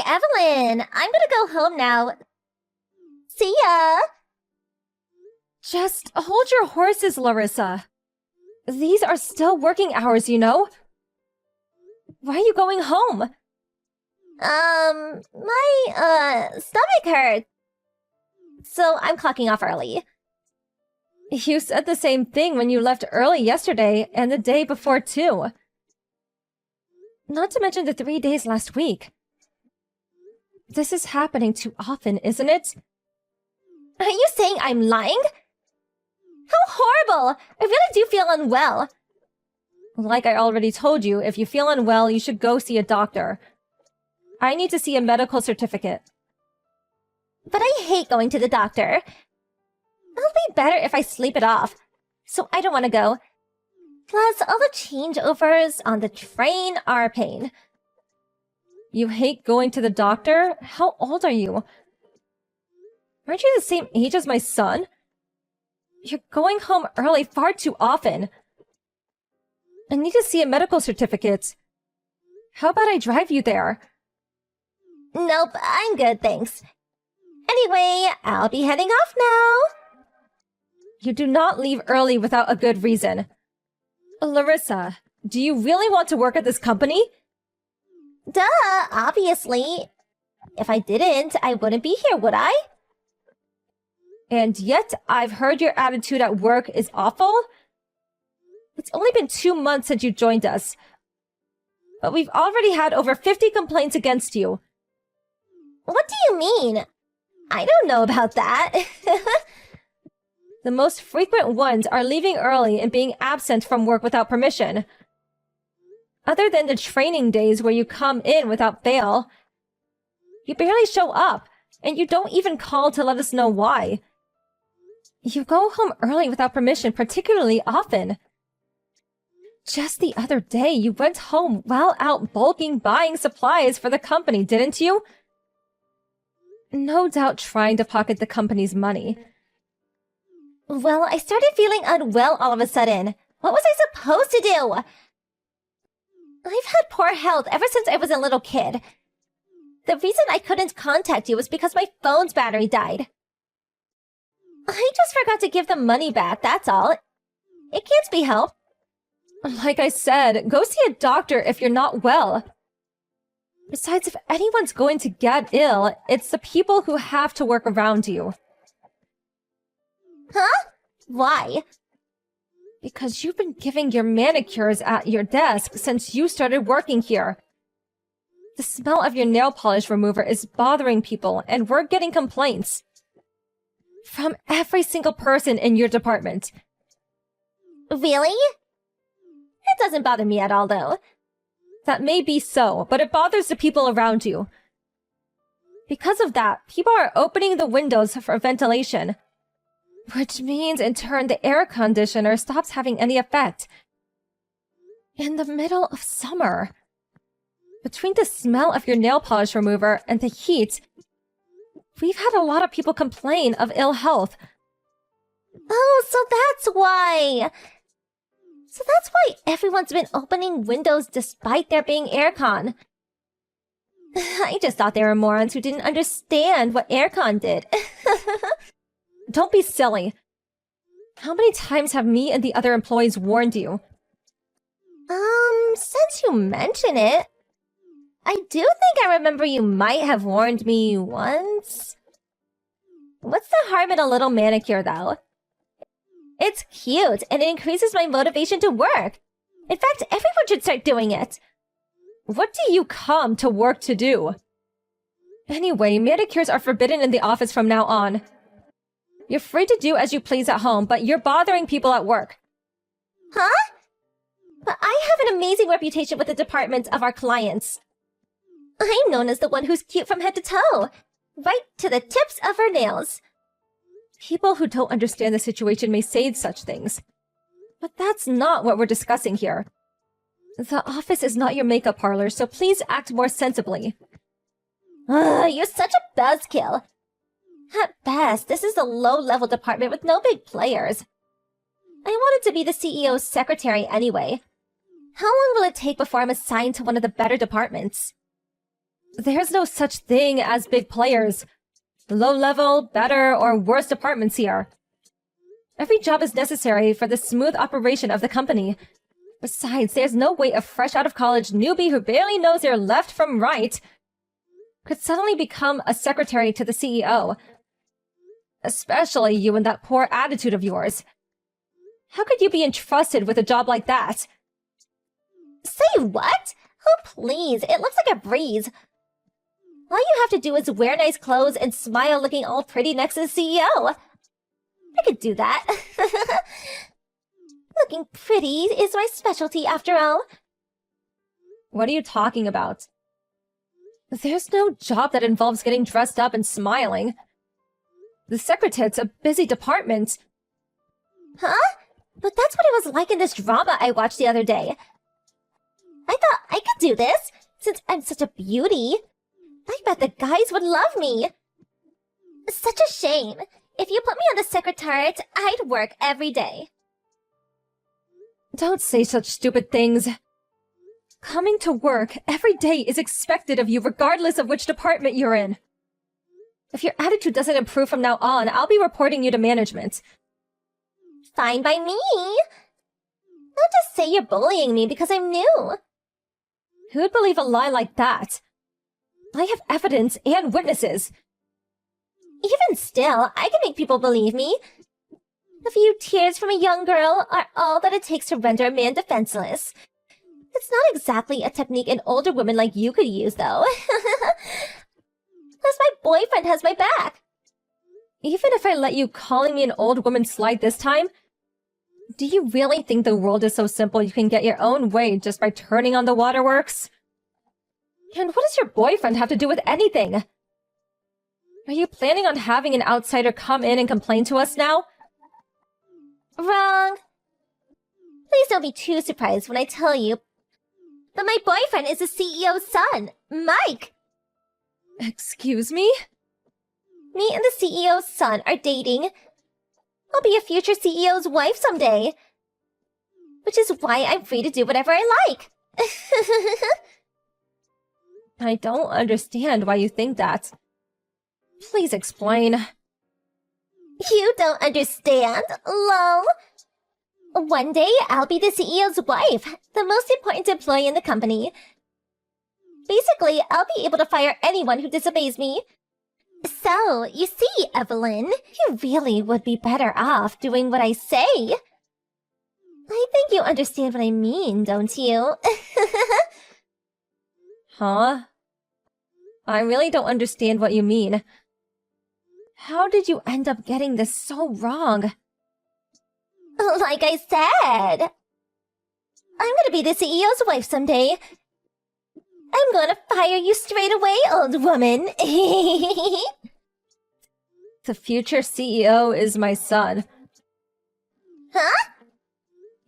Evelyn! I'm gonna go home now. See ya! Just hold your horses, Larissa. These are still working hours, you know? Why are you going home? My stomach hurts. So I'm clocking off early. You said the same thing when you left early yesterday and the day before, too. Not to mention the 3 days last week. This is happening too often, isn't it? Are you saying I'm lying? How horrible! I really do feel unwell. Like I already told you, if you feel unwell, you should go see a doctor. I need to see a medical certificate. But I hate going to the doctor. It'll be better if I sleep it off. So I don't want to go. Plus, all the changeovers on the train are a pain. You hate going to the doctor? How old are you? Aren't you the same age as my son? You're going home early far too often. I need to see a medical certificate. How about I drive you there? Nope, I'm good, thanks. Anyway, I'll be heading off now. You do not leave early without a good reason. Larissa, do you really want to work at this company? Duh, obviously. If I didn't, I wouldn't be here, would I? And yet, I've heard your attitude at work is awful. It's only been 2 months since you joined us. But we've already had over 50 complaints against you. What do you mean? I don't know about that. The most frequent ones are leaving early and being absent from work without permission. Other than the training days where you come in without fail, you barely show up, and you don't even call to let us know why. You go home early without permission particularly often. Just the other day, you went home while out bulking buying supplies for the company, didn't you? No doubt trying to pocket the company's money. Well, I started feeling unwell all of a sudden. What was I supposed to do? I've had poor health ever since I was a little kid. The reason I couldn't contact you was because my phone's battery died. I just forgot to give the money back, that's all. It can't be helped. Like I said, go see a doctor if you're not well. Besides, if anyone's going to get ill, it's the people who have to work around you. Huh? Why? Because you've been giving your manicures at your desk since you started working here. The smell of your nail polish remover is bothering people, and we're getting complaints. From every single person in your department. Really? It doesn't bother me at all, though. That may be so, but it bothers the people around you. Because of that, people are opening the windows for ventilation. Which means, in turn, the air conditioner stops having any effect. In the middle of summer. Between the smell of your nail polish remover and the heat, we've had a lot of people complain of ill health. Oh, so that's why! So that's why everyone's been opening windows despite there being aircon. I just thought they were morons who didn't understand what aircon did. Don't be silly. How many times have me and the other employees warned you? Since you mention it, I do think I remember you might have warned me once. What's the harm in a little manicure, though? It's cute, and it increases my motivation to work. In fact, everyone should start doing it. What do you come to work to do? Anyway, manicures are forbidden in the office from now on. You're free to do as you please at home, but you're bothering people at work. Huh? But I have an amazing reputation with the department of our clients. I'm known as the one who's cute from head to toe, right to the tips of her nails. People who don't understand the situation may say such things. But that's not what we're discussing here. The office is not your makeup parlor, so please act more sensibly. You're such a buzzkill. At best, this is a low-level department with no big players. I wanted to be the CEO's secretary anyway. How long will it take before I'm assigned to one of the better departments? There's no such thing as big players. Low level, better, or worse departments here. Every job is necessary for the smooth operation of the company. Besides, there's no way a fresh out of college newbie who barely knows their left from right could suddenly become a secretary to the CEO. Especially you and that poor attitude of yours. How could you be entrusted with a job like that? Say what? Oh, please, it looks like a breeze. All you have to do is wear nice clothes and smile looking all pretty next to the CEO. I could do that. Looking pretty is my specialty, after all. What are you talking about? There's no job that involves getting dressed up and smiling. The secretary's a busy department. Huh? But that's what it was like in this drama I watched the other day. I thought I could do this, since I'm such a beauty. I bet the guys would love me. Such a shame. If you put me on the secretariat, I'd work every day. Don't say such stupid things. Coming to work every day is expected of you regardless of which department you're in. If your attitude doesn't improve from now on, I'll be reporting you to management. Fine by me. Don't just say you're bullying me because I'm new. Who'd believe a lie like that? I have evidence and witnesses. Even still, I can make people believe me. A few tears from a young girl are all that it takes to render a man defenseless. It's not exactly a technique an older woman like you could use, though. Plus, my boyfriend has my back. Even if I let you calling me an old woman slide this time, do you really think the world is so simple you can get your own way just by turning on the waterworks? And what does your boyfriend have to do with anything? Are you planning on having an outsider come in and complain to us now? Wrong. Please don't be too surprised when I tell you that my boyfriend is the CEO's son, Mike. Excuse me? Me and the CEO's son are dating. I'll be a future CEO's wife someday. Which is why I'm free to do whatever I like. I don't understand why you think that. Please explain. You don't understand, lol. One day, I'll be the CEO's wife, the most important employee in the company. Basically, I'll be able to fire anyone who disobeys me. So, you see, Evelyn, you really would be better off doing what I say. I think you understand what I mean, don't you? Huh? I really don't understand what you mean. How did you end up getting this so wrong? Like I said, I'm gonna be the CEO's wife someday. I'm gonna fire you straight away, old woman. The future CEO is my son. Huh?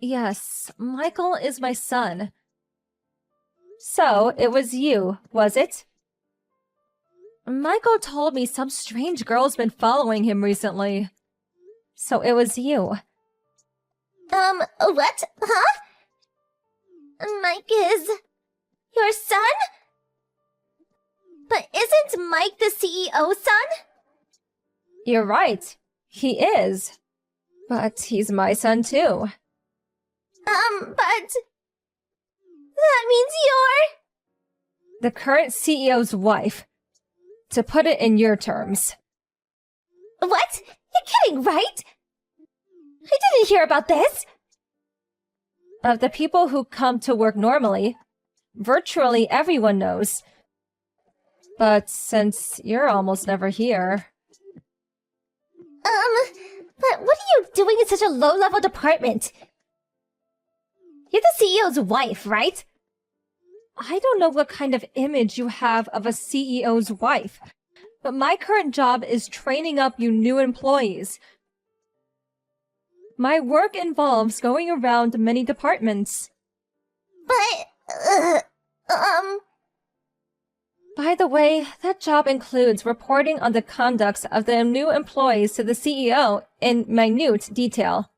Yes, Michael is my son. So, it was you, was it? Michael told me some strange girl's been following him recently. So it was you. What? Huh? Mike is your son? But isn't Mike the CEO's son? You're right. He is. But he's my son too. But that means you're the current CEO's wife. To put it in your terms. What? You're kidding, right? I didn't hear about this. Of the people who come to work normally, virtually everyone knows. But since you're almost never here... But what are you doing in such a low-level department? You're the CEO's wife, right? I don't know what kind of image you have of a CEO's wife, but my current job is training up you new employees. My work involves going around many departments. But, By the way, that job includes reporting on the conducts of the new employees to the CEO in minute detail.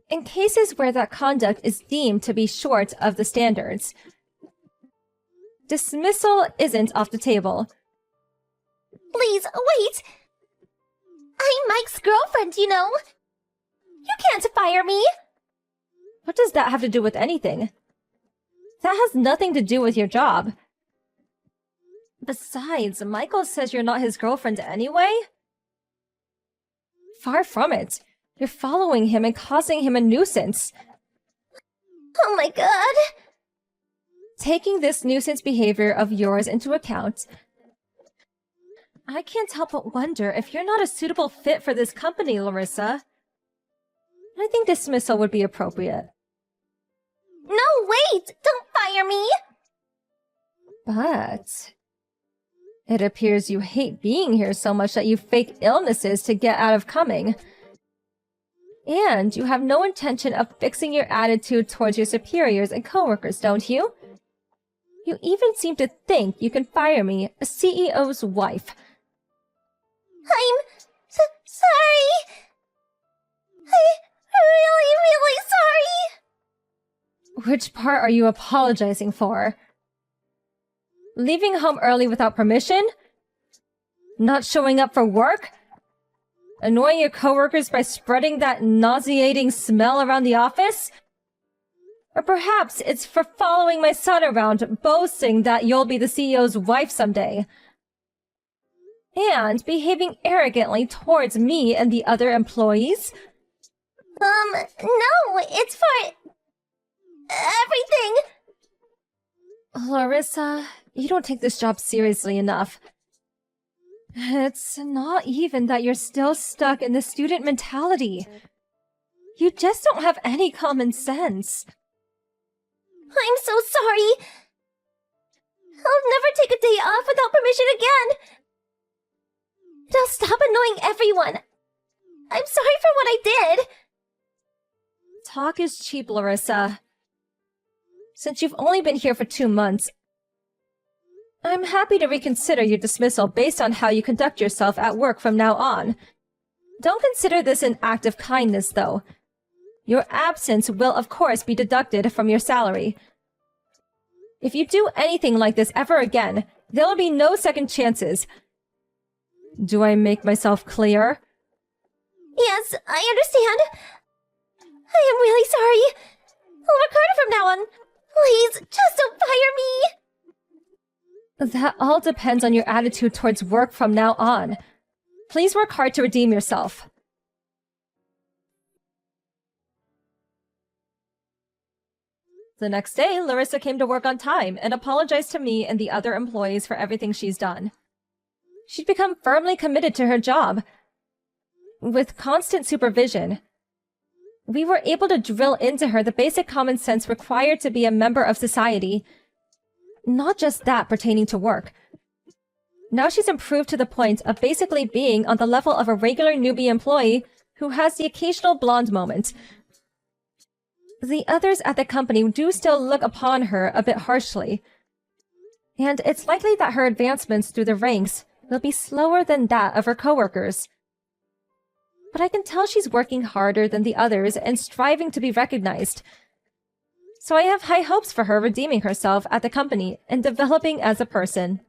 In cases where that conduct is deemed to be short of the standards. Dismissal isn't off the table. Please, wait! I'm Mike's girlfriend, you know? You can't fire me! What does that have to do with anything? That has nothing to do with your job. Besides, Michael says you're not his girlfriend anyway? Far from it. You're following him and causing him a nuisance. Oh my god! Taking this nuisance behavior of yours into account, I can't help but wonder if you're not a suitable fit for this company, Larissa. I think dismissal would be appropriate. No, wait! Don't fire me! But it appears you hate being here so much that you fake illnesses to get out of coming. And you have no intention of fixing your attitude towards your superiors and coworkers, don't you? You even seem to think you can fire me, a CEO's wife. I'm sorry! I'm really sorry! Which part are you apologizing for? Leaving home early without permission? Not showing up for work? Annoying your coworkers by spreading that nauseating smell around the office? Or perhaps it's for following my son around, boasting that you'll be the CEO's wife someday. And behaving arrogantly towards me and the other employees? No, it's for everything. Larissa, you don't take this job seriously enough. It's not even that you're still stuck in the student mentality. You just don't have any common sense. I'm so sorry. I'll never take a day off without permission again. And I'll stop annoying everyone. I'm sorry for what I did. Talk is cheap, Larissa. Since you've only been here for 2 months, I'm happy to reconsider your dismissal based on how you conduct yourself at work from now on. Don't consider this an act of kindness, though. Your absence will, of course, be deducted from your salary. If you do anything like this ever again, there will be no second chances. Do I make myself clear? Yes, I understand. I am really sorry. I'll work harder from now on. Please, just don't fire me. That all depends on your attitude towards work from now on. Please work hard to redeem yourself. The next day, Larissa came to work on time and apologized to me and the other employees for everything she's done. She'd become firmly committed to her job. With constant supervision, we were able to drill into her the basic common sense required to be a member of society. Not just that pertaining to work. Now she's improved to the point of basically being on the level of a regular newbie employee who has the occasional blonde moment. The others at the company do still look upon her a bit harshly. And it's likely that her advancements through the ranks will be slower than that of her coworkers. But I can tell she's working harder than the others and striving to be recognized. So I have high hopes for her redeeming herself at the company and developing as a person.